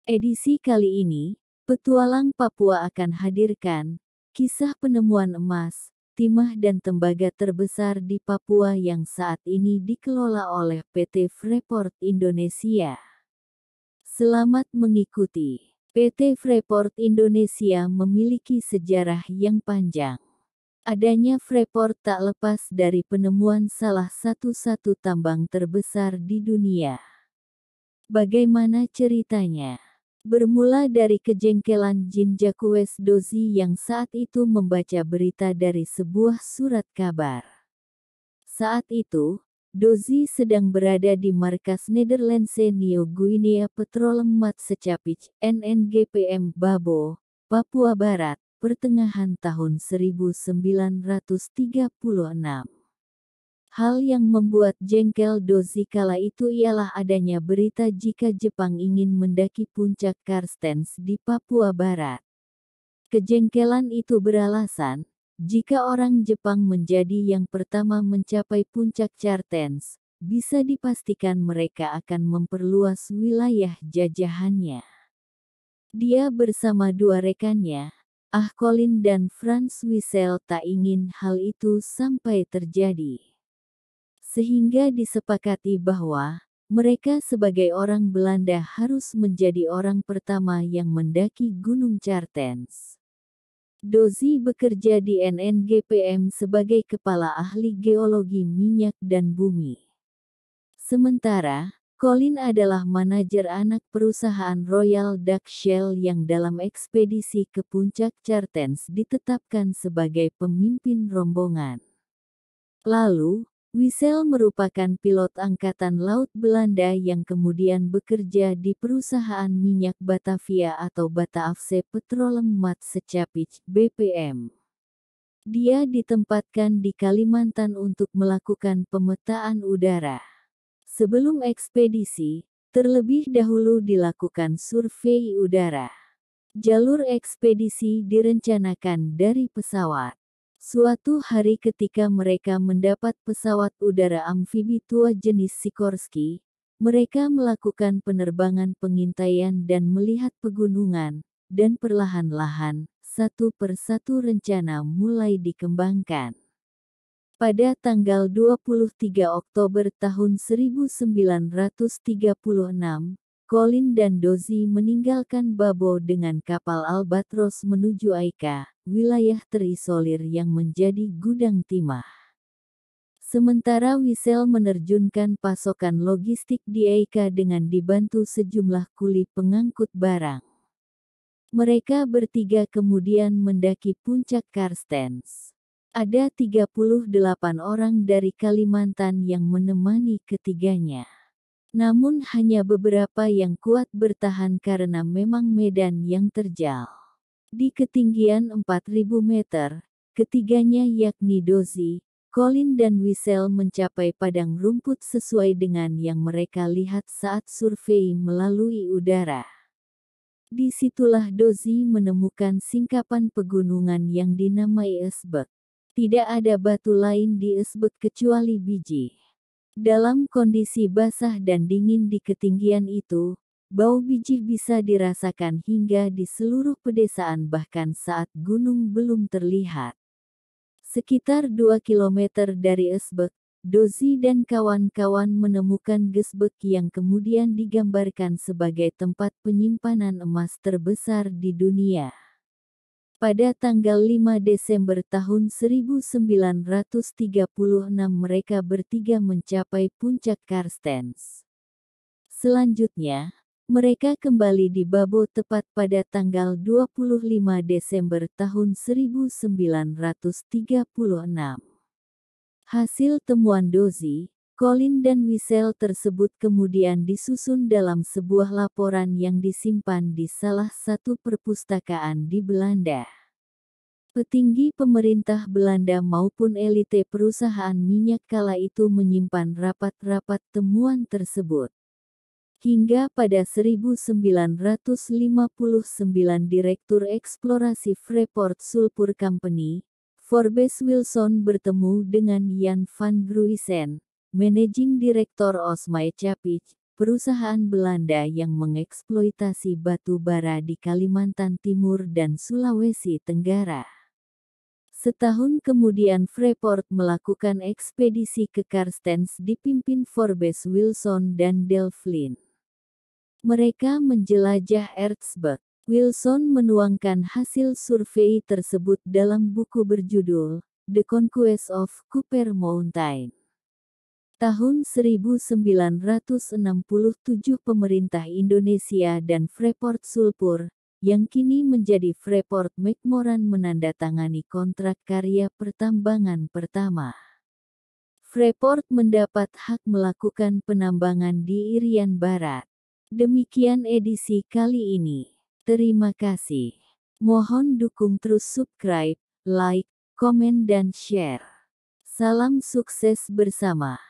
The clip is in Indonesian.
Edisi kali ini, Petualang Papua akan hadirkan kisah penemuan emas, timah dan tembaga terbesar di Papua yang saat ini dikelola oleh PT Freeport Indonesia. Selamat mengikuti. PT Freeport Indonesia memiliki sejarah yang panjang. Adanya Freeport tak lepas dari penemuan salah satu tambang terbesar di dunia. Bagaimana ceritanya? Bermula dari kejengkelan Jin Jacques Dozy yang saat itu membaca berita dari sebuah surat kabar. Saat itu, Dozy sedang berada di markas Nederlandse New Guinea Petroleum Maatschappij (NNGPM) Babo, Papua Barat, pertengahan tahun 1936. Hal yang membuat jengkel Dozy kala itu ialah adanya berita jika Jepang ingin mendaki puncak Karstens di Papua Barat. Kejengkelan itu beralasan, jika orang Jepang menjadi yang pertama mencapai puncak Karstens, bisa dipastikan mereka akan memperluas wilayah jajahannya. Dia bersama dua rekannya, Colin dan Frans Wissel tak ingin hal itu sampai terjadi. Sehingga disepakati bahwa mereka sebagai orang Belanda harus menjadi orang pertama yang mendaki Gunung Karstens. Dozy bekerja di NNGPM sebagai kepala ahli geologi minyak dan bumi. Sementara, Colin adalah manajer anak perusahaan Royal Dutch Shell yang dalam ekspedisi ke puncak Karstens ditetapkan sebagai pemimpin rombongan. Lalu, Wissel merupakan pilot Angkatan Laut Belanda yang kemudian bekerja di perusahaan minyak Batavia atau Bataafse Petroleum Maatschappij (BPM). Dia ditempatkan di Kalimantan untuk melakukan pemetaan udara. Sebelum ekspedisi, terlebih dahulu dilakukan survei udara. Jalur ekspedisi direncanakan dari pesawat. Suatu hari ketika mereka mendapat pesawat udara amfibi tua jenis Sikorsky, mereka melakukan penerbangan pengintaian dan melihat pegunungan, dan perlahan-lahan, satu persatu rencana mulai dikembangkan. Pada tanggal 23 Oktober tahun 1936, Colin dan Dozy meninggalkan Babo dengan kapal Albatros menuju Aika, wilayah terisolir yang menjadi gudang timah. Sementara Wissel menerjunkan pasokan logistik di Aika dengan dibantu sejumlah kuli pengangkut barang. Mereka bertiga kemudian mendaki puncak Karstens. Ada 38 orang dari Kalimantan yang menemani ketiganya. Namun hanya beberapa yang kuat bertahan karena memang medan yang terjal. Di ketinggian 4.000 meter, ketiganya yakni Dozy, Colin dan Wissel mencapai padang rumput sesuai dengan yang mereka lihat saat survei melalui udara. Disitulah Dozy menemukan singkapan pegunungan yang dinamai Esbek. Tidak ada batu lain di Esbek kecuali biji. Dalam kondisi basah dan dingin di ketinggian itu, bau biji bisa dirasakan hingga di seluruh pedesaan bahkan saat gunung belum terlihat. Sekitar 2 kilometer dari Esbek, Dozy dan kawan-kawan menemukan Gesbek yang kemudian digambarkan sebagai tempat penyimpanan emas terbesar di dunia. Pada tanggal 5 Desember tahun 1936 mereka bertiga mencapai puncak Karstens. Selanjutnya, mereka kembali di Babo tepat pada tanggal 25 Desember tahun 1936. Hasil temuan Dozy, Colin dan Wissel tersebut kemudian disusun dalam sebuah laporan yang disimpan di salah satu perpustakaan di Belanda. Petinggi pemerintah Belanda maupun elite perusahaan minyak kala itu menyimpan rapat-rapat temuan tersebut. Hingga pada 1959 Direktur Eksplorasi Freeport Sulphur Company, Forbes Wilson bertemu dengan Jan van Gruisen, Managing Director Maatschappij, perusahaan Belanda yang mengeksploitasi batu bara di Kalimantan Timur dan Sulawesi Tenggara. Setahun kemudian Freeport melakukan ekspedisi ke Karstens dipimpin Forbes Wilson dan Delflin. Mereka menjelajah Erzberg. Wilson menuangkan hasil survei tersebut dalam buku berjudul The Conquest of Copper Mountain. Tahun 1967 pemerintah Indonesia dan Freeport Sulpur, yang kini menjadi Freeport McMoran menandatangani kontrak karya pertambangan pertama. Freeport mendapat hak melakukan penambangan di Irian Barat. Demikian edisi kali ini. Terima kasih. Mohon dukung terus subscribe, like, komen dan share. Salam sukses bersama.